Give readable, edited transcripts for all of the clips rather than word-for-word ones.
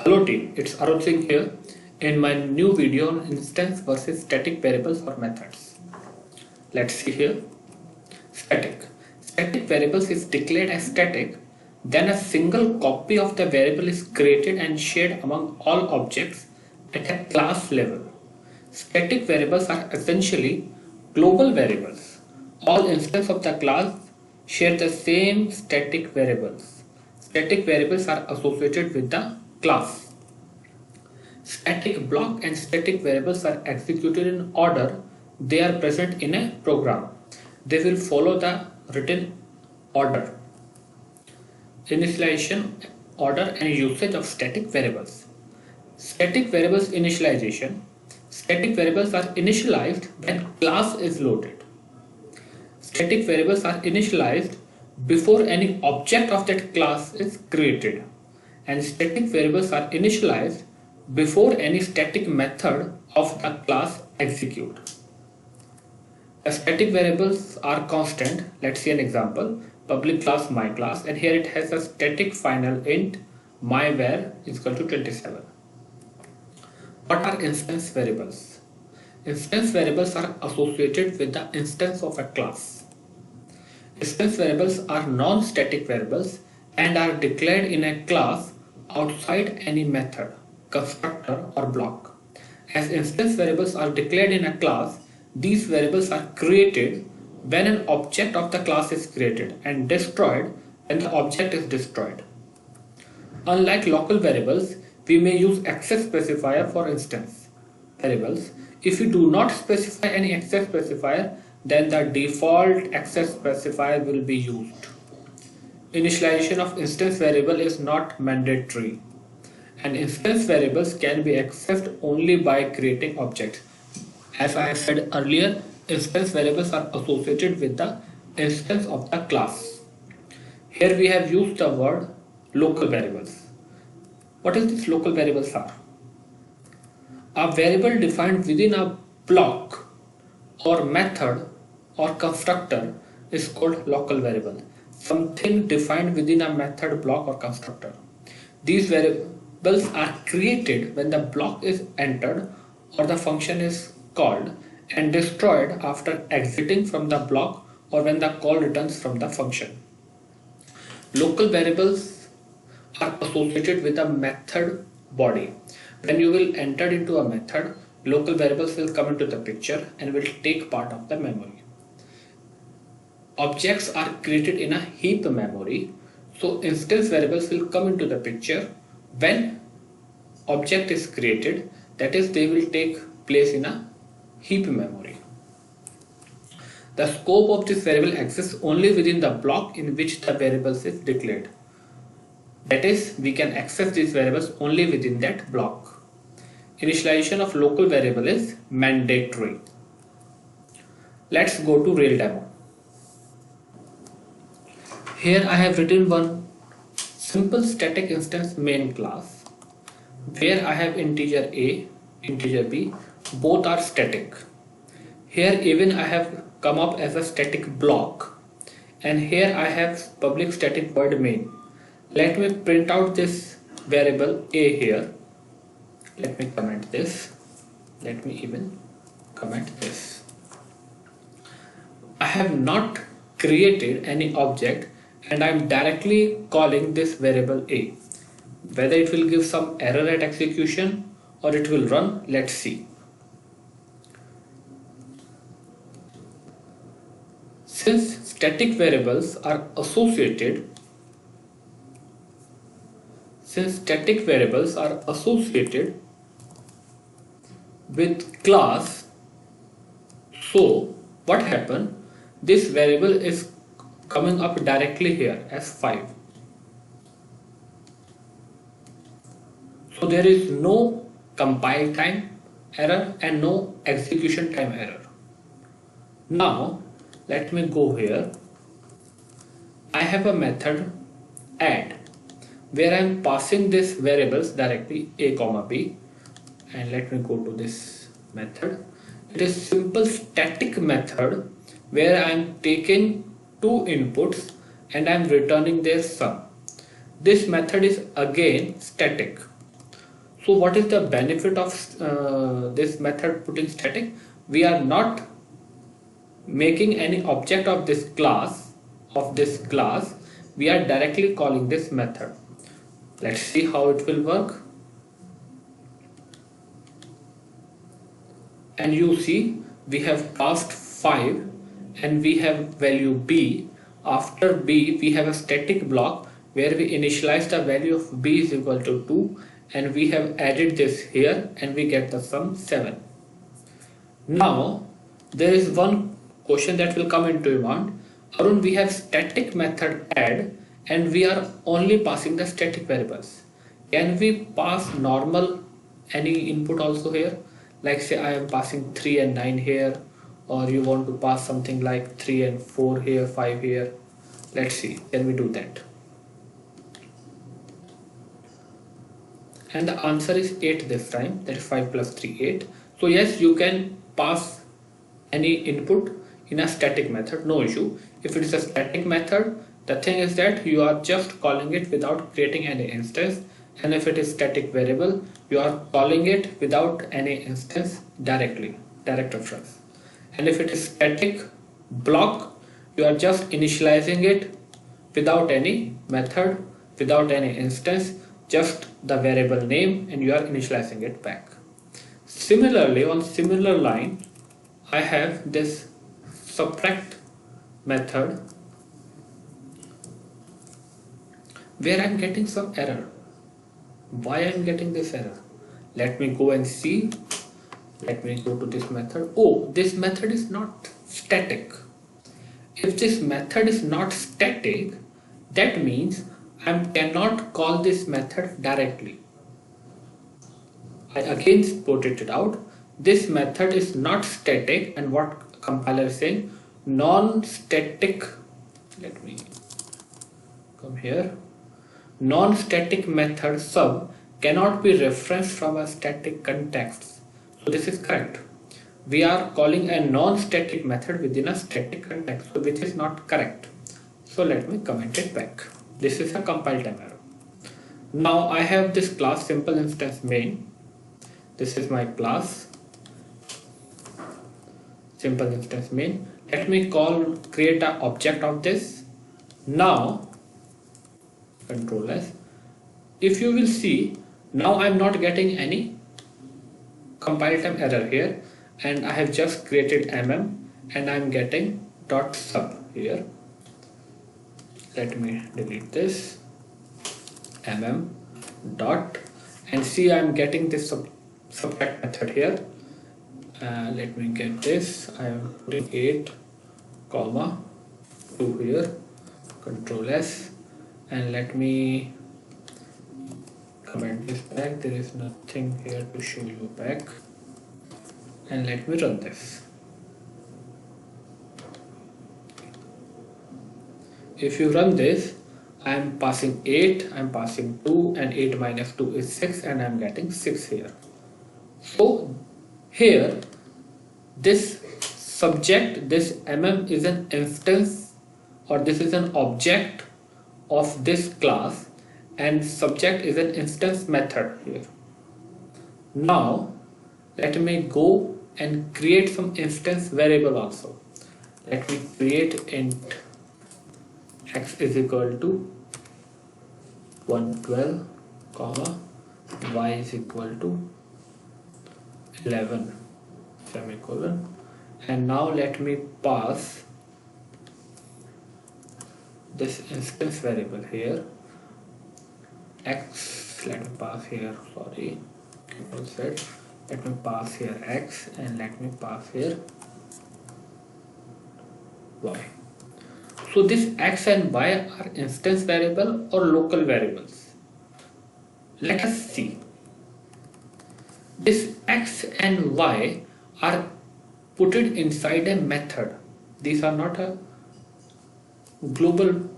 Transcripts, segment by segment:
Hello team, it's Arun Singh here in my new video on instance versus static variables or methods. Let's see here. Static. Static variables is declared as static, then a single copy of the variable is created and shared among all objects at a class level. Static variables are essentially global variables. All instances of the class share the same static variables. Static variables are associated with the class. Static block and static variables are executed in order they are present in a program. They will follow the written order. Initialization, order and usage of static variables. Static variables initialization. Static variables are initialized when class is loaded. Static variables are initialized before any object of that class is created, and static variables are initialized before any static method of the class execute. The static variables are constant. Let's see an example. Public class my class, and here it has a static final int myVar is equal to 27. What are instance variables? Instance variables are associated with the instance of a class. Instance variables are non-static variables and are declared in a class outside any method, constructor or block. As instance variables are declared in a class, these variables are created when an object of the class is created and destroyed when the object is destroyed. Unlike local variables, we may use access specifier for instance variables. If we do not specify any access specifier, then the default access specifier will be used. Initialization of instance variable is not mandatory, and instance variables can be accessed only by creating objects. As I said earlier, instance variables are associated with the instance of the class. Here we have used the word local variables. What is this local variables are? A variable defined within a block or method or constructor is called local variable. Something defined within a method, block or constructor. These variables are created when the block is entered or the function is called and destroyed after exiting from the block or when the call returns from the function. Local variables are associated with a method body. When you will enter into a method, local variables will come into the picture and will take part of the memory. Objects are created in a heap memory, so instance variables will come into the picture when object is created, that is, they will take place in a heap memory. The scope of this variable exists only within the block in which the variables is declared. That is, we can access these variables only within that block. Initialization of local variable is mandatory. Let's go to real demo. Here I have written one simple static instance main class where I have integer a, integer b, both are static. Here even I have come up as a static block, and here I have public static void main. Let me print out this variable a here. Let me comment this. Let me even comment this. I have not created any object and I am directly calling this variable a. Whether it will give some error at execution or it will run, let's see. Since static variables are associated with class, so what happened? This variable is coming up directly here as 5. So there is no compile time error and no execution time error. Now let me go here. I have a method add where I am passing this variables directly a comma b, and let me go to this method. It is simple static method where I am taking two inputs and I am returning their sum. This method is again static. So what is the benefit of this method putting static? We are not making any object of this class, we are directly calling this method. Let's see how it will work. And you see we have passed 5 and we have value b. After b we have a static block where we initialize the value of b is equal to 2 and we have added this here and we get the sum 7. Now there is one question that will come into your mind. Arun, we have static method add and we are only passing the static variables. Can we pass normal any input also here? Like say I am passing 3 and 9 here, or you want to pass something like 3 and 4 here, 5 here. Let's see, can we do that? And the answer is 8 this time, that is 5 plus 3, 8. So yes, you can pass any input in a static method, no issue. If it is a static method, the thing is that you are just calling it without creating any instance, and if it is static variable, you are calling it without any instance directly, direct reference. And if it is static block, you are just initializing it without any method, without any instance, just the variable name, and you are initializing it back. Similarly, on similar line, I have this subtract method where I am getting some error. Why I am getting this error? Let me go and see. Let me go to this method. Oh, this method is not static. If this method is not static, that means I cannot call this method directly. I again put it out. This method is not static, and what compiler is saying, non-static. Let me come here. Non-static method sub cannot be referenced from a static context. So this is correct. We are calling a non-static method within a static context, so which is not correct. So let me comment it back. This is a compile time error. Now I have this class simple instance main. This is my class simple instance main. Let me create an object of this. Now control S. If you will see, now I am not getting any compile time error here, and I have just created and I am getting dot sub here. Let me delete this dot, and see I am getting this subtract method here. Let me get this. I am putting 8 comma 2 here, control S, and let me comment this back. There is nothing here to show you back, and let me run this. If you run this, I am passing 8, I am passing 2, and 8 minus 2 is 6, and I am getting 6 here. So here this subject, this is an instance, or this is an object of this class, and subject is an instance method here. Now let me go and create some instance variable also. Let me create int x is equal to 112 comma y is equal to 11 semicolon, and now let me pass this instance variable here x. Let me pass here, sorry, control Z. Let me pass here x, and let me pass here y. So this x and y are instance variable or local variables. Let us see. This x and y are put it inside a method. These are not a global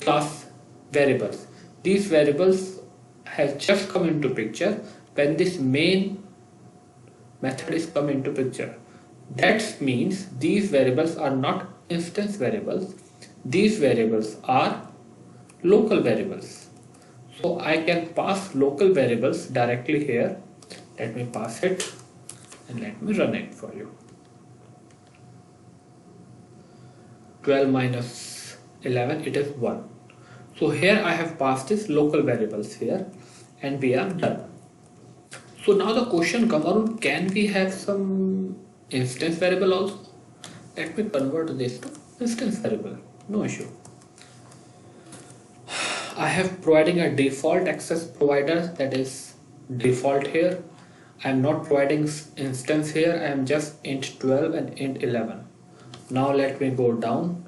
class variables. These variables have just come into picture when this main method is come into picture. That means these variables are not instance variables. These variables are local variables. So I can pass local variables directly here. Let me pass it and let me run it for you. 12 minus 11, it is 1. So here I have passed this local variables here and we are done. So now the question comes around, can we have some instance variable also? Let me convert this to instance variable, no issue. I have providing a default access provider, that is default here. I am not providing instance here, I am just int 12 and int 11. Now let me go down.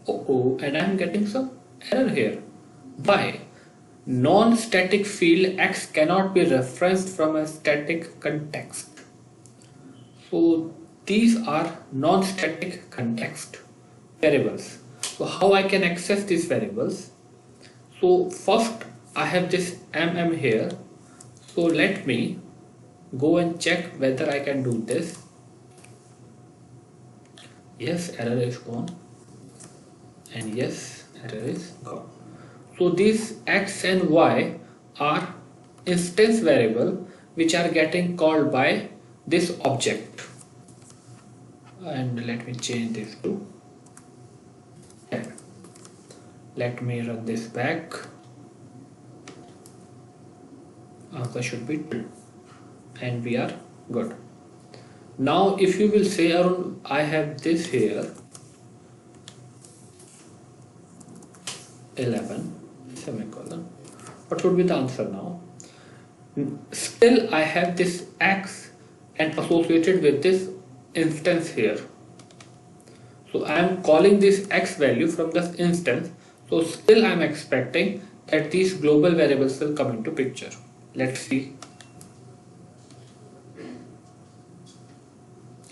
And I am getting some error here. Why? Non-static field X cannot be referenced from a static context. So these are non-static context variables. So how I can access these variables? So first I have this here. So let me go and check whether I can do this. Yes, error is gone. And yes, error is gone. So these X and Y are instance variable which are getting called by this object. And let me change this to 10. Let me run this back. Answer should be 2. And we are good. Now if you will say around, I have this here 11 semicolon, what would be the answer now? Still I have this X and associated with this instance here. So I am calling this X value from this instance. So still I am expecting that these global variables will come into picture. Let's see.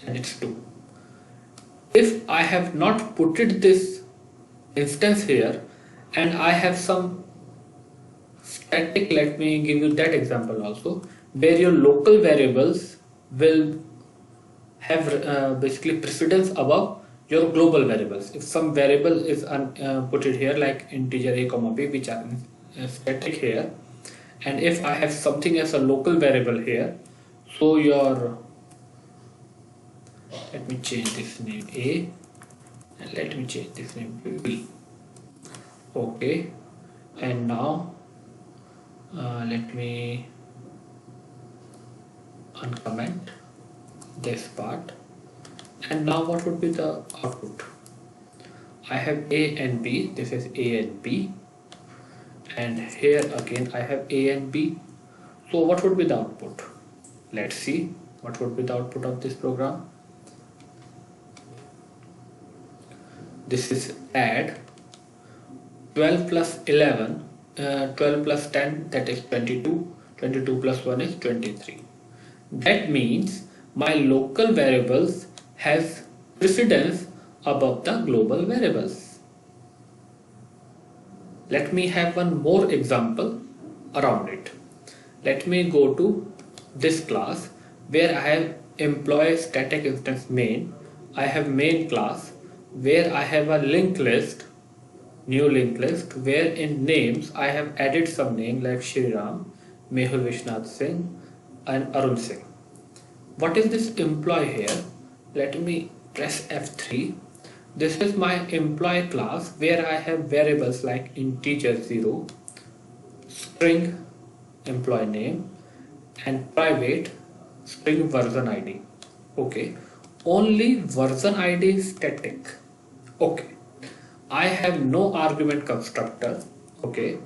And it's 2. If I have not put it this instance here and I have some static, let me give you that example also, where your local variables will have basically precedence above your global variables. If some variable is put it here like integer a comma b, which are static here, and if I have something as a local variable here, so your, let me change this name a and let me change this name to b. Okay, and now let me uncomment this part. And now what would be the output? I have a and b, this is a and b, and here again I have a and b. So what would be the output? Let's see what would be the output of this program. This is add 12 plus 11, 12 plus 10, that is 22, 22 plus 1 is 23. That means my local variables has precedence above the global variables. Let me have one more example around it. Let me go to this class where I have employee static instance main. I have main class where I have a linked list, new linked list, where in names I have added some name like Shri Ram, Mehul Vishnath Singh and Arun Singh. What is this employee here? Let me press F3. This is my employee class where I have variables like integer 0, string employee name and private string version ID. Okay, only version ID is static. Okay, I have no argument constructor. Okay,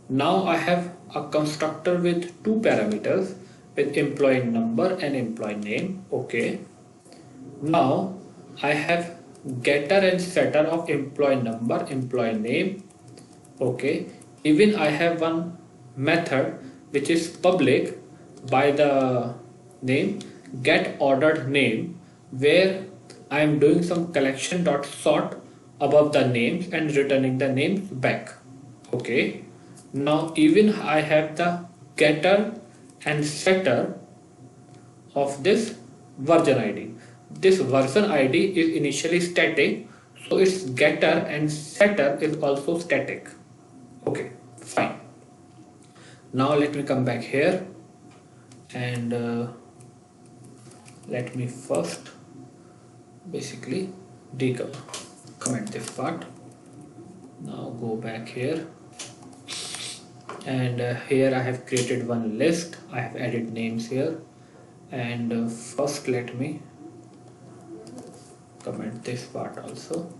now I have a constructor with two parameters with employee number and employee name. Okay, now I have getter and setter of employee number, employee name. Okay, even I have one method which is public by the name get ordered name, where I am doing some collection dot sort above the names and returning the names back. Okay, now even I have the getter and setter of this version ID. This version ID is initially static, so its getter and setter is also static. Okay, fine. Now let me come back here and let me first basically comment this part. Now go back here and here I have created one list. I have added names here and first let me comment this part also.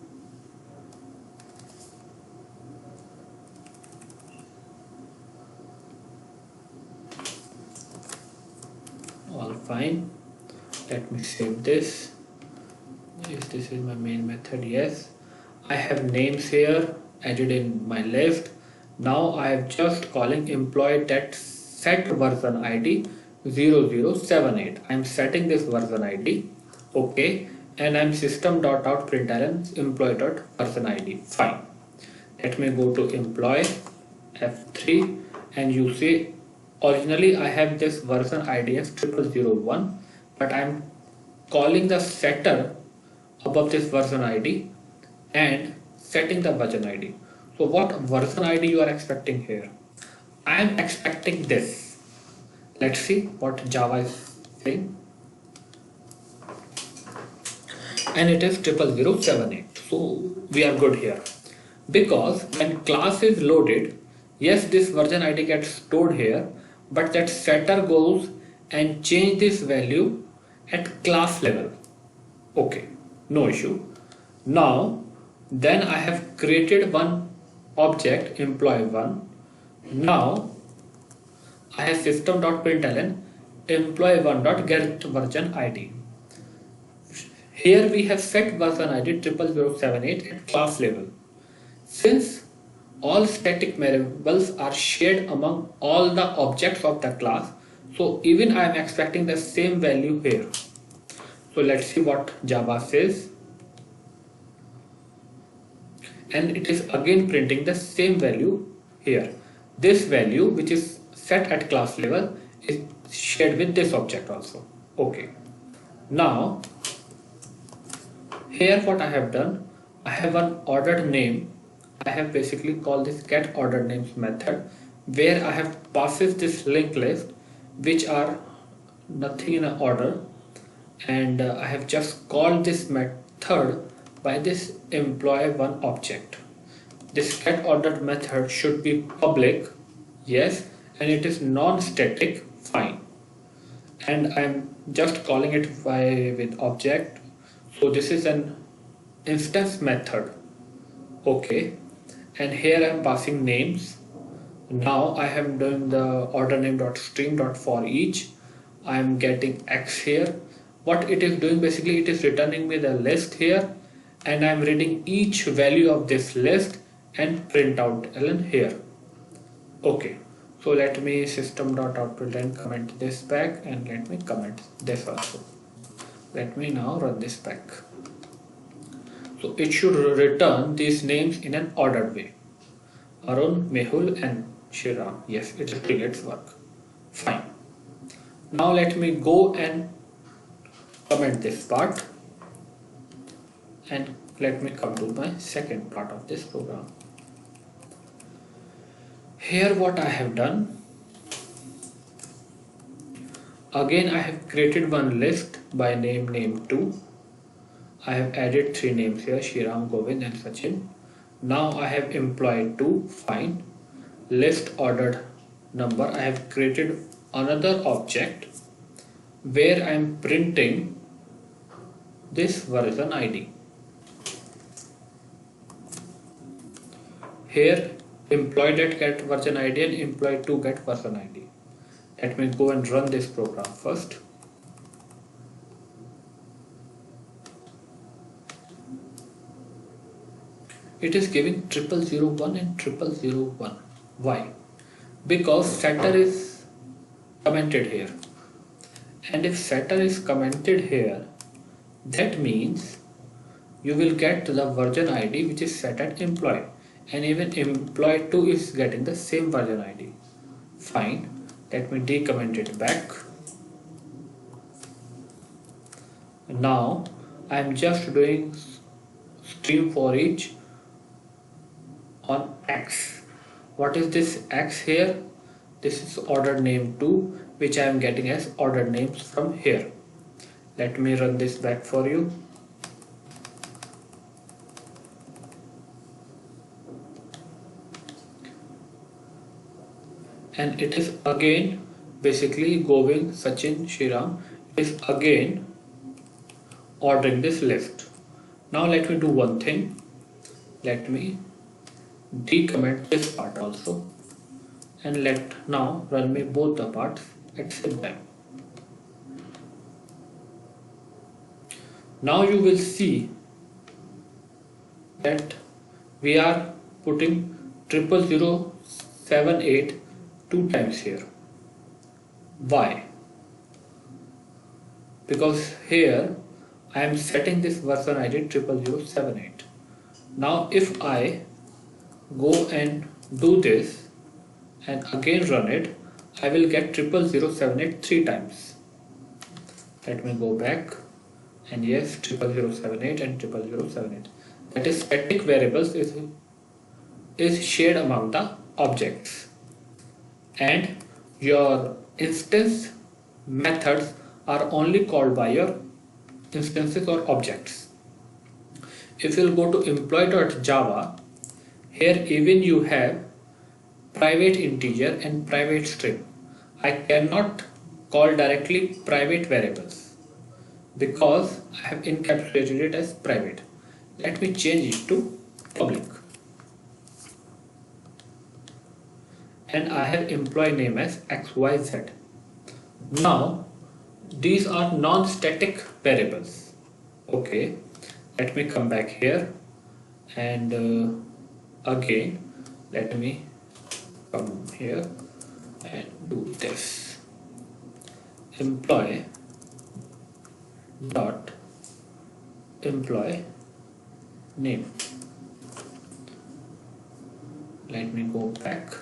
All fine. Let me save this. Yes, this is my main method. Yes, I have names here added in my list. Now I am just calling employee that set version ID 0078. I am setting this version ID. Okay, and I am system.out.println employee.version ID. Fine. Let me go to employee F3 and you see originally I have this version ID as 0001, but I am calling the setter above this version ID and setting the version ID. So what version ID you are expecting here? I am expecting this. Let's see what Java is saying. And it is 00078. So we are good here. Because when class is loaded, yes, this version ID gets stored here, but that setter goes and change this value at class level. Okay, no issue. Now then I have created one object employee1. Now I have system.println employee1.get version ID. Here we have set version ID 00078 at class level. Since all static variables are shared among all the objects of the class, so even I am expecting the same value here. So let's see what Java says. And it is again printing the same value here. This value which is set at class level is shared with this object also. Okay. Now here what I have done, I have an ordered name. I have basically called this get ordered names method where I have passes this linked list which are nothing in an order, and I have just called this method by this employee1 object. This get ordered method should be public, yes, and it is non-static, fine, and I'm just calling it with object. So this is an instance method. Okay, and here I am passing names. Now I am doing the order name dot stream dot for each. I am getting X here. What it is doing basically, it is returning me the list here, and I am reading each value of this list and print out ln here. Okay, so let me system.out.println and comment this back, and let me comment this also. Let me now run this back. So it should return these names in an ordered way. Arun, Mehul and Shriram. Yes, it is doing its work. Fine. Now let me go and comment this part. And let me come to my second part of this program. Here what I have done. Again I have created one list by name2. I have added 3 names here, Shriram, Govind and Sachin. Now I have employed 2, fine. List ordered number, I have created another object where I am printing this version ID. Here employee get version ID and employee 2 get version ID. Let me go and run this program first. It is giving 0001 and 0001. Why? Because setter is commented here, and if setter is commented here, that means you will get the version ID which is set at employee, and even employee 2 is getting the same version ID. Fine, let me decomment it back. Now I am just doing stream for each on X. What is this X here? This is order name 2, which I am getting as order names from here. Let me run this back for you. And it is again basically Govind, Sachin, Shriram is again ordering this list. Now let me do one thing. Let me decomment this part also, and let now run me both the parts, except them. Now you will see that we are putting 00078 two times here. Why? Because here I am setting this version ID 00078. Now if I go and do this and again run it, I will get 00078 three times. Let me go back, and yes, 00078 and 00078. That is, static variables is shared among the objects, and your instance methods are only called by your instances or objects. If you'll go to employee.java, here even you have private integer and private string. I cannot call directly private variables because I have encapsulated it as private. Let me change it to public. And I have employee name as XYZ. Now these are non-static variables. Okay, let me come back here, and again let me come here and do this. Employee dot employee name. Let me go back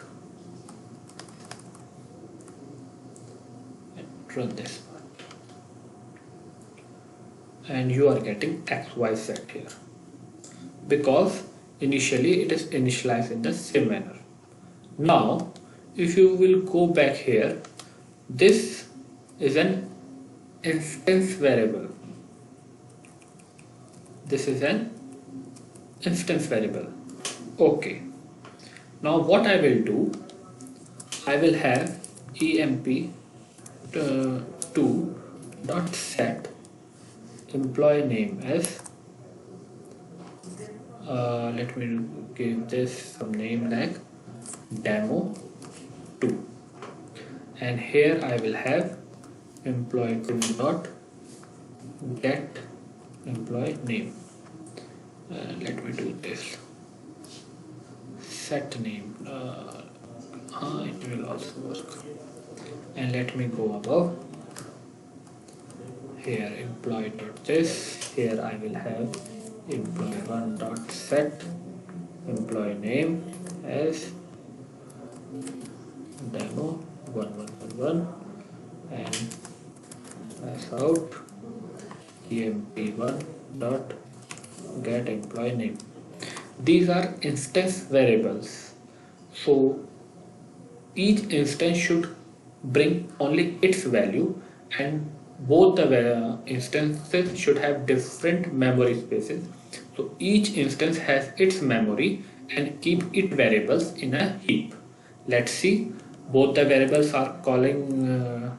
and run this one, and you are getting XYZ here because initially it is initialized in the same manner. Now if you will go back here, this is an instance variable. This is an instance variable. Okay, now what I will do, I will have emp2 dot set employee name as let me give this some name like demo2, and here I will have employee2 dot get employee name. Let me do this, set name, it will also work, and let me go above here employee dot this. Here I will have employee1 dot set employee name as demo1111, and pass out emp1 dot get employee name. These are instance variables, so each instance should bring only its value, and both the instances should have different memory spaces. So each instance has its memory and keep its variables in a heap. Let's see, both the variables are calling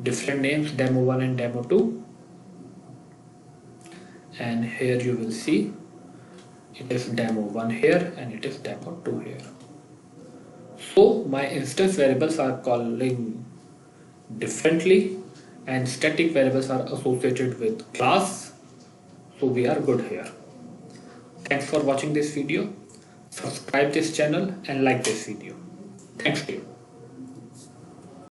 different names, demo1 and demo2, and here you will see it is demo1 here and it is demo2 here. So my instance variables are calling differently, and static variables are associated with class, so we are good here. Thanks for watching this video. Subscribe this channel and like this video. Thanks to you.